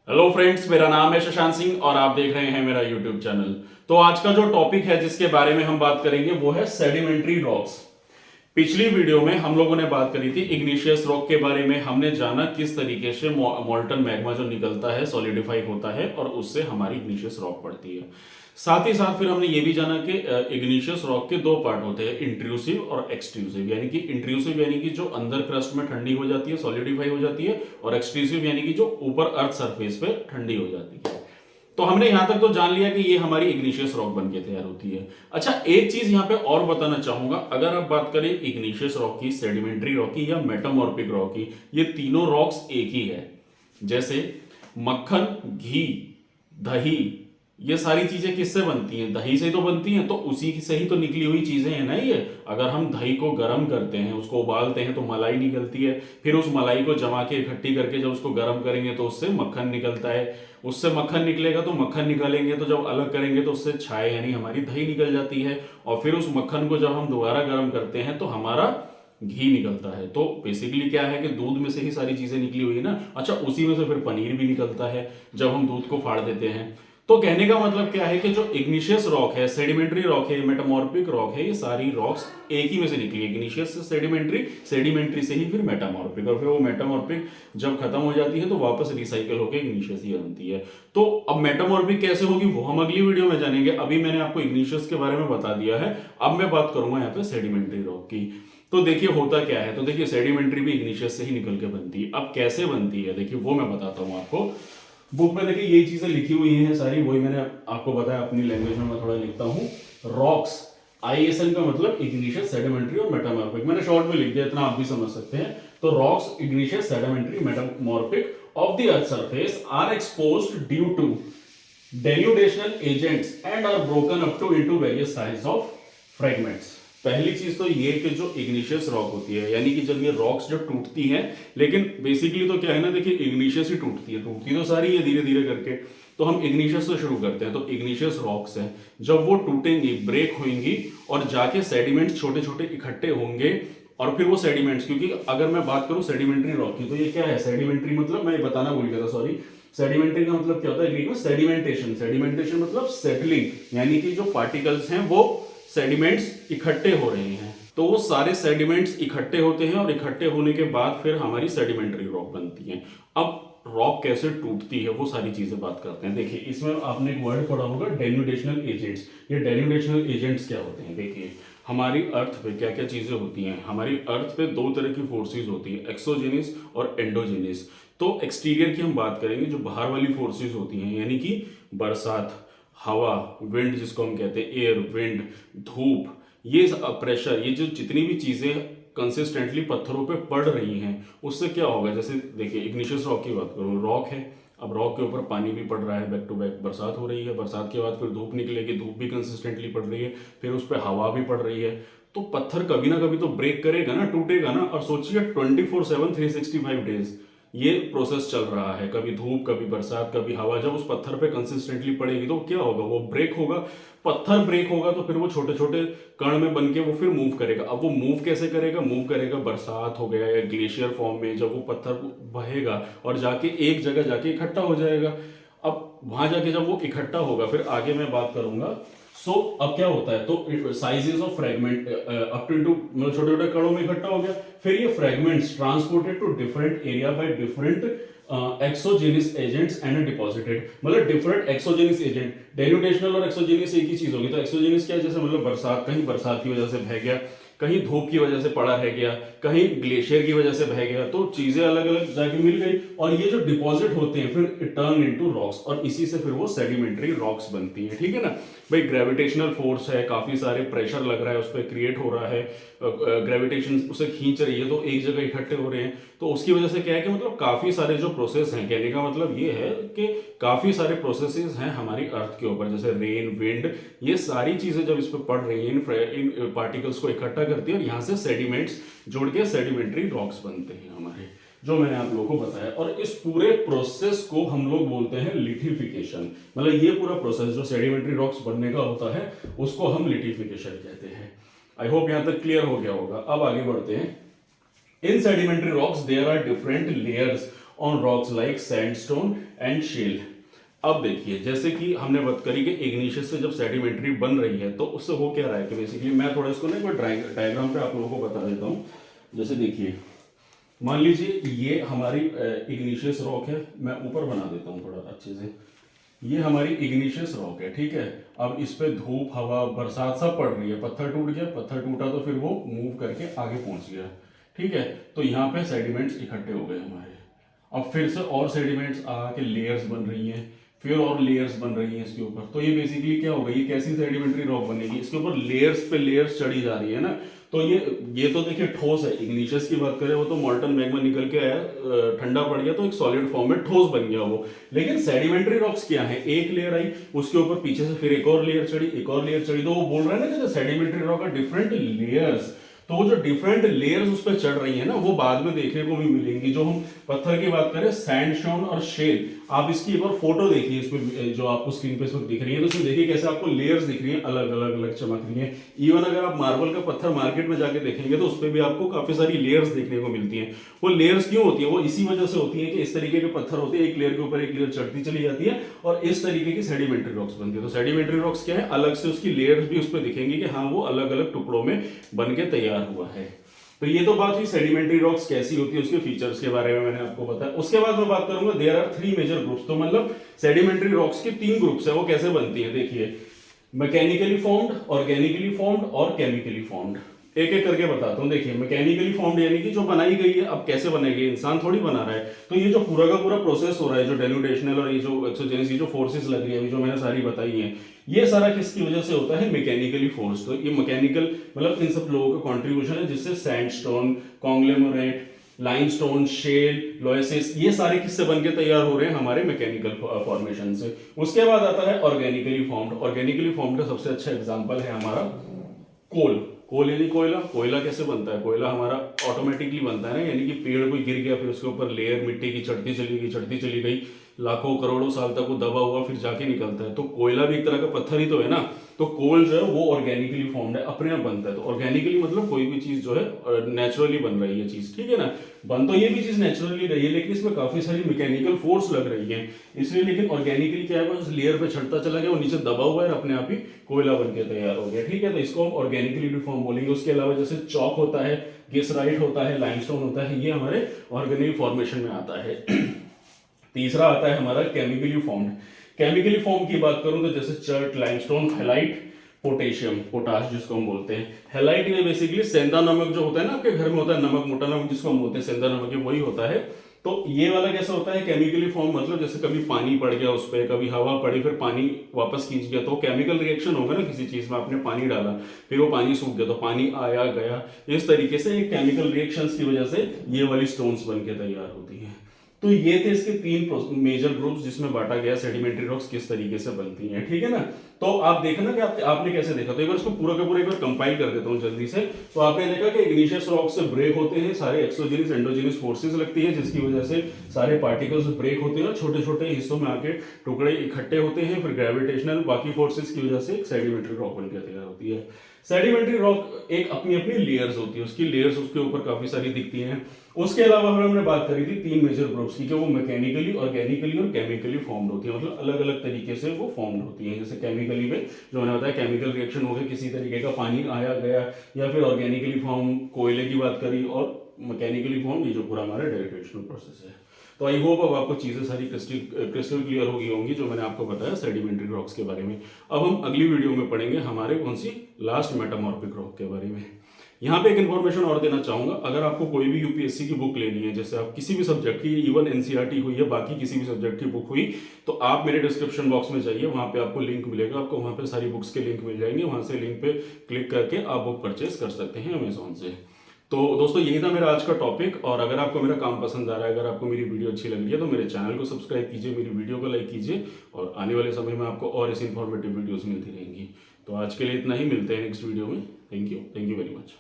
Hello friends, मेरा नाम है शशांक सिंह और आप देख रहे हैं मेरा यूट्यूब चैनल। तो आज का जो टॉपिक है जिसके बारे में हम बात करेंगे वो है सेडिमेंट्री रॉक्स। पिछली वीडियो में हम लोगों ने बात करी थी इग्निशियस रॉक के बारे में। हमने जाना किस तरीके से मोल्टन मैग्मा जो निकलता है सॉलिडिफाई होता है और उससे हमारी इग्निशियस रॉक पड़ती है। साथ ही साथ फिर हमने ये भी जाना कि इग्निशियस रॉक के दो पार्ट होते हैं, इंट्रूसिव और एक्सट्रूसिव। यानी कि इंट्रूसिव यानी कि जो अंदर क्रस्ट में ठंडी हो जाती है, सॉलिडिफाई हो जाती है, और एक्सट्रूसिव यानी कि जो ऊपर अर्थ सरफेस पे ठंडी हो जाती है। तो हमने यहां तक तो जान लिया कि ये हमारी इग्निशियस रॉक बन के तैयार होती है। अच्छा, एक चीज यहां पे और बताना चाहूंगा। अगर आप बात करें इग्निशियस रॉक की, सेडिमेंट्री रॉक की या मेटामॉर्फिक रॉक की, ये तीनों रॉक्स एक ही है। जैसे मक्खन, घी, दही, ये सारी चीजें किससे बनती हैं? दही से तो बनती हैं, तो उसी से ही तो निकली हुई चीजें हैं ना ये। अगर हम दही को गर्म करते हैं, उसको उबालते हैं तो मलाई निकलती है। फिर उस मलाई को जमा के इकट्ठी करके जब उसको गर्म करेंगे तो उससे मक्खन निकलता है। उससे मक्खन निकलेगा तो मक्खन निकालेंगे तो जब अलग करेंगे तो उससे छाय यानी हमारी दही निकल जाती है। और फिर उस मक्खन को जब हम दोबारा गर्म करते हैं तो हमारा घी निकलता है। तो बेसिकली क्या है कि दूध में से ही सारी चीजें निकली हुई है ना। अच्छा, उसी में से फिर पनीर भी निकलता है जब हम दूध को फाड़ देते हैं। तो कहने का मतलब क्या है कि जो इग्निशियस रॉक है, सेडिमेंट्री रॉक है, मेटामॉर्फिक रॉक है, ये सारी रॉक्स एक ही में से निकली है। इग्निशियस से सेडिमेंट्री, सेडिमेंट्री से ही फिर मेटामॉर्फिक, और फिर वो मेटामॉर्फिक जब खत्म हो जाती है तो वापस रिसाइकल होकर इग्निशियस ही बनती है। तो अब मेटामॉर्फिक कैसे होगी वो हम अगली वीडियो में जानेंगे। अभी मैंने आपको इग्निशियस के बारे में बता दिया है। अब मैं बात करूंगा यहाँ पे सेडिमेंट्री रॉक की। तो देखिए होता क्या है, तो देखिए सेडिमेंट्री भी इग्निशियस से ही निकल के बनती है। अब कैसे बनती है देखिए वो मैं बताता हूँ आपको। बुक में देखिए यही चीजें लिखी हुई हैं सारी, वही मैंने आपको बताया। अपनी लैंग्वेज में मैं थोड़ा लिखता हूँ। रॉक्स, आईएसएन का मतलब इग्निशियस, सेडिमेंट्री और मेटामॉर्फिक। मैंने शॉर्ट में लिख दिया, इतना आप भी समझ सकते हैं। तो rocks, igneous, sedimentary, metamorphic of the earth surface are exposed due to denudational agents and are broken up to into various size of fragments. पहली चीज तो ये कि जो इग्निशियस रॉक होती है, यानी कि जब ये रॉक्स जब टूटती हैं, लेकिन बेसिकली तो क्या है ना, देखिए इग्निशियस ही टूटती है, टूटती तो सारी है धीरे धीरे करके। तो हम इग्निशियस से शुरू करते हैं। तो इग्निशियस रॉक्स हैं, जब वो टूटेंगी, ब्रेक होंगी और जाके सेडिमेंट्स छोटे छोटे इकट्ठे होंगे। और फिर वो सेडिमेंट्स, क्योंकि अगर मैं बात करूं सेडिमेंट्री रॉक की, तो ये क्या है? सेडिमेंट्री मतलब मैं बताना भूल गया था, सॉरी। सेडिमेंट्री का मतलब क्या होता है ग्रीक में? सेडिमेंटेशन। सेडिमेंटेशन मतलब सेटलिंग, यानी कि जो पार्टिकल्स हैं वो सेडिमेंट्स इकट्ठे हो रहे हैं। तो वो सारे सेडिमेंट्स इकट्ठे होते हैं और इकट्ठे होने के बाद फिर हमारी सेडिमेंट्री रॉक बनती है। अब रॉक कैसे टूटती है वो सारी चीजें बात करते हैं। देखिए इसमें आपने एक वर्ड पढ़ा होगा, डेन्यूडेशनल एजेंट्स। ये डेन्यूडेशनल एजेंट्स क्या होते हैं? देखिए हमारी अर्थ पे क्या क्या चीजें होती हैं। हमारी अर्थ पे दो तरह की फोर्सेस होती है, एक्सोजेनिस और एंडोजेनिस। तो एक्सटीरियर की हम बात करेंगे, जो बाहर वाली फोर्सेस होती हैं, यानी कि बरसात, हवा, विंड जिसको हम कहते हैं, एयर, विंड, धूप, ये प्रेशर, ये जो जितनी भी चीजें कंसिस्टेंटली पत्थरों पे पड़ रही हैं, उससे क्या होगा? जैसे देखिए इग्निशियस रॉक की बात करूँ, रॉक है, अब रॉक के ऊपर पानी भी पड़ रहा है, बैक टू बैक बरसात हो रही है, बरसात के बाद फिर धूप निकलेगी, धूप भी कंसिस्टेंटली पड़ रही है, फिर उस पर हवा भी पड़ रही है। तो पत्थर कभी ना कभी तो ब्रेक करेगा ना, टूटेगा ना। और सोचिए 24/7 365 डेज ये प्रोसेस चल रहा है, कभी धूप, कभी बरसात, कभी हवा। जब उस पत्थर पे कंसिस्टेंटली पड़ेगी तो क्या होगा? वो ब्रेक होगा। पत्थर ब्रेक होगा तो फिर वो छोटे छोटे कण में बन के वो फिर मूव करेगा। अब वो मूव कैसे करेगा? मूव करेगा बरसात हो गया या ग्लेशियर फॉर्म में, जब वो पत्थर बहेगा और जाके एक जगह जाके इकट्ठा हो जाएगा। अब वहां जाके जब वो इकट्ठा होगा, फिर आगे मैं बात करूंगा। सो अब क्या होता है, तो sizes of fragment up to मतलब छोटे छोटे कणों में इकट्ठा हो गया। फिर ये fragments transported to different area by different exogenous agents and deposited. मतलब डिफरेंट एक्सोजेनिस एजेंट, डेन्यूटेशनल और एक्सोजेनिस एक ही चीज होगी। तो एक्सोजेनिस क्या है? जैसे मतलब बरसात, कहीं बरसात की वजह से बह गया, कहीं धूप की वजह से पड़ा रह गया, कहीं ग्लेशियर की वजह से बह गया, तो चीजें अलग अलग जाके मिल गई। और ये जो डिपॉजिट होते हैं फिर टर्न इनटू रॉक्स, और इसी से फिर वो सेडिमेंट्री रॉक्स बनती हैं। ठीक है ना भाई? ग्रेविटेशनल फोर्स है, काफी सारे प्रेशर लग रहा है, उस पर क्रिएट हो रहा है, ग्रेविटेशन उसे खींच रही है, तो एक जगह इकट्ठे हो रहे हैं। तो उसकी वजह से क्या है कि मतलब काफी सारे जो प्रोसेस हैं, कहने का मतलब ये है कि काफी सारे प्रोसेसेस हैं हमारी अर्थ के ऊपर, जैसे रेन, विंड, ये सारी चीजें जब इस पर पड़ रही हैं, इन पार्टिकल्स को इकट्ठा करती है और यहाँ से सेडिमेंट्स जुड़ के सेडिमेंट्री रॉक्स बनते हैं हमारे, जो मैंने आप लोगों को बताया। और इस पूरे प्रोसेस को हम लोग बोलते हैं लिथिफिकेशन। मतलब ये पूरा प्रोसेस जो सेडिमेंट्री रॉक्स बनने का होता है उसको हम लिथिफिकेशन कहते हैं। आई होप यहां तक क्लियर हो गया होगा। अब आगे बढ़ते हैं। In sedimentary rocks there are different layers on rocks like sandstone and shale. अब देखिए, जैसे कि हमने बात करी कि इग्निशियस से जब सेडिमेंट्री बन रही है तो उससे हो क्या रहा है कि बेसिकली मैं थोड़ा इसको ना एक डायग्राम पे आप लोगों को बता देता हूँ। जैसे देखिए, मान लीजिए ये हमारी इग्निशियस रॉक है, मैं ऊपर बना देता हूँ थोड़ा अच्छे से। ये हमारी इग्निशियस रॉक है, ठीक है। अब इस पे धूप, हवा, बरसात सब पड़ रही है, पत्थर टूट गया, पत्थर टूटा तो फिर वो मूव करके आगे पहुंच गया, ठीक है। तो यहाँ पे सेडिमेंट्स इकट्ठे हो गए हमारे। अब फिर से और सेडिमेंट्स आके लेयर्स बन रही हैं, फिर और लेयर्स बन रही हैं इसके ऊपर। तो ये बेसिकली क्या होगा, ये कैसी सेडिमेंट्री रॉक बनेगी, इसके ऊपर लेयर्स पे लेयर्स चढ़ी जा रही है ना। तो ये तो देखिए ठोस है। इग्निशियस की बात करें, वो तो मॉल्टन मैग्मा निकल के आया, ठंडा पड़ गया तो एक सॉलिड फॉर्म में ठोस बन गया वो। लेकिन सेडिमेंट्री रॉक्स क्या है, एक लेयर आई, उसके ऊपर पीछे से फिर एक और लेयर चढ़ी, एक और लेयर चढ़ी। तो वो बोल रहा है ना कि सेडिमेंट्री रॉक का डिफरेंट लेयर्स, तो वो जो डिफरेंट लेयर्स उस पर चढ़ रही है ना, वो बाद में देखने को भी मिलेंगी। जो हम पत्थर की बात करें, सैंडस्टोन और शेल, आप इसकी एक बार फोटो देखिए, इसमें जो आपको स्क्रीन पे इस वक्त दिख रही है, तो इसमें देखिए कैसे आपको लेयर्स दिख रही हैं, अलग अलग अलग चमक रही हैं। इवन अगर आप मार्बल का पत्थर मार्केट में जाके देखेंगे तो उस पर भी आपको काफी सारी लेयर्स देखने को मिलती हैं। वो लेयर्स क्यों होती है, वो इसी वजह से होती है कि इस तरीके के पत्थर होते हैं, एक लेयर के ऊपर एक लेयर चढ़ती चली जाती है और इस तरीके की सेडिमेंट्री रॉक्स बनती है। तो सेडिमेंट्री रॉक्स क्या है, अलग से उसकी लेयर्स भी उस पर दिखेंगी कि हाँ वो अलग अलग टुकड़ों में बन के तैयार हुआ है। तो ये तो बात हुई सेडिमेंट्री रॉक्स कैसी होती है, उसके फीचर्स के बारे में मैंने आपको बताया। उसके बाद मैं बात करूंगा देयर आर 3 मेजर ग्रुप्स। तो मतलब सेडिमेंट्री रॉक्स के 3 ग्रुप्स है, वो कैसे बनती है। देखिए, मैकेनिकली फॉर्म्ड, ऑर्गेनिकली फॉर्म्ड और केमिकली फॉर्म्ड। एक एक करके बताता हूँ। देखिए, मैकेनिकली फॉर्म्ड यानी कि जो बनाई गई है। अब कैसे बनेगी, इंसान थोड़ी बना रहा है। तो ये जो पूरा का पूरा प्रोसेस हो रहा है, जो डेन्यूटेशनल और ये जो एक्सोजेनिक, ये जो फोर्सेस लग रही है अभी जो मैंने सारी बताई हैं, ये सारा किसकी वजह से होता है, मैकेनिकली फोर्स। तो ये मैकेनिकल मतलब इन सब लोगों का कंट्रीब्यूशन है, जिससे सैंडस्टोन, कॉन्ग्लोमरेट, लाइमस्टोन, शेल, लोएसिस, ये सारे किससे बनके तैयार हो रहे हैं, हमारे मैकेनिकल फॉर्मेशन से। उसके बाद आता है ऑर्गेनिकली फॉर्म्ड। ऑर्गेनिकली फॉर्म्ड का सबसे अच्छा एग्जांपल है हमारा कोल। कोल यानी कोयला। कोयला कैसे बनता है, कोयला हमारा ऑटोमेटिकली बनता है ना, यानी कि पेड़ कोई गिर गया, फिर उसके ऊपर लेयर मिट्टी की चढ़ती चली गई, लाखों करोड़ों साल तक वो दबा हुआ फिर जाके निकलता है। तो कोयला भी एक तरह का पत्थर ही तो है ना। तो कोल जो है वो ऑर्गेनिकली फॉर्म्ड है, अपने आप बनता है। तो ऑर्गेनिकली मतलब कोई भी चीज जो है नेचुरली बन रही है चीज, ठीक है ना। बन तो ये भी चीज नेचुरली रही है, लेकिन इसमें काफी सारी मैकेनिकल फोर्स लग रही है इसलिए। लेकिन ऑर्गेनिकली क्या है, उस लेयर पे चढ़ता चला गया, वो नीचे दबा हुआ है और अपने आप ही कोयला बन के तैयार हो गया, ठीक है। तो इसको हम ऑर्गेनिकली फॉर्म बोलेंगे। उसके अलावा जैसे चॉक होता है, गेसराइट होता है, लाइमस्टोन होता है, ये हमारे ऑर्गेनिक फॉर्मेशन में आता है। तीसरा आता है हमारा केमिकली फॉर्म्ड। केमिकली फॉर्म की बात करूं तो जैसे chert, limestone, halide, potassium, potash जिसको हम बोलते हैं। हेलाइट ये बेसिकली सेंधा नमक जो होता है ना, आपके घर में होता है नमक, मोटा नमक जिसको हम बोलते हैं सेंधा नमक, ये वही होता है। तो ये वाला कैसा होता है केमिकली फॉर्म, मतलब जैसे कभी पानी पड़ गया उस पर, कभी हवा पड़ी फिर पानी वापस खींच गया, तो केमिकल रिएक्शन होगा ना, किसी चीज में आपने पानी डाला फिर वो पानी सूख गया तो पानी आया गया, इस तरीके से केमिकल रिएक्शंस की वजह से ये वाली स्टोन्स बन के तैयार होती है। तो ये थे इसके 3 मेजर ग्रुप्स जिसमें बांटा गया सेडिमेंट्री रॉक्स किस तरीके से बनती हैं, ठीक है ना। तो आप देखना कि आपने कैसे देखा। तो एक बार इसको पूरा का पूरा एक बार कंपाइल कर देता हूं जल्दी से। तो आपने देखा कि इग्निशियस रॉक से ब्रेक होते हैं सारे एक्सोजेनिस एंडोजेनिस फोर्सेस लगती है, जिसकी वजह से सारे पार्टिकल्स ब्रेक होते हैं और छोटे छोटे हिस्सों में आके टुकड़े इकट्ठे होते हैं, फिर ग्रेविटेशनल बाकी फोर्सेस की वजह से सेडिमेंट्री रॉक बनकर तैयार होती है। सेडिमेंट्री रॉक एक अपनी अपनी लेयर्स होती है, उसकी लेयर्स उसके ऊपर काफी सारी दिखती हैं। उसके अलावा हमने बात करी थी 3 मेजर ग्रुप्स की, जो वो मैकेनिकली, ऑर्गेनिकली और केमिकली फॉर्म्ड होती है, मतलब अलग अलग तरीके से वो फॉर्म्ड होती है। जैसे केमिकली में जो मैंने बताया केमिकल रिएक्शन हो गया, किसी तरीके का पानी आया गया, या फिर ऑर्गेनिकली फॉर्म कोयले की बात करी, और मैकेनिकली फॉर्म ये जो पूरा हमारा डेरिवेशनल प्रोसेस है। तो आई होप अब आपको चीजें सारी क्रिस्टल क्लियर हो गई होंगी जो मैंने आपको बताया सेडिमेंट्री रॉक्स के बारे में। अब हम अगली वीडियो में पढ़ेंगे हमारे कौन सी लास्ट मेटामॉर्फिक रॉक के बारे में। यहाँ पे एक इन्फॉर्मेशन और देना चाहूंगा, अगर आपको कोई भी यूपीएससी की बुक लेनी है, जैसे आप किसी भी सब्जेक्ट की, इवन एनसीईआरटी हुई है, बाकी किसी भी सब्जेक्ट की बुक हुई, तो आप मेरे डिस्क्रिप्शन बॉक्स में जाइए, वहां पे आपको लिंक मिलेगा, आपको वहां पे सारी बुक्स के लिंक मिल जाएंगे, वहां से लिंक पे क्लिक करके आप बुक परचेज कर सकते हैं अमेजोन से। तो दोस्तों यही था मेरा आज का टॉपिक, और अगर आपको मेरा काम पसंद आ रहा है, अगर आपको मेरी वीडियो अच्छी लग रही है, तो मेरे चैनल को सब्सक्राइब कीजिए, मेरी वीडियो को लाइक कीजिए, और आने वाले समय में आपको और ऐसी इंफॉर्मेटिव वीडियोस मिलती रहेंगी। तो आज के लिए इतना ही, मिलते हैं नेक्स्ट वीडियो में। Thank you very much.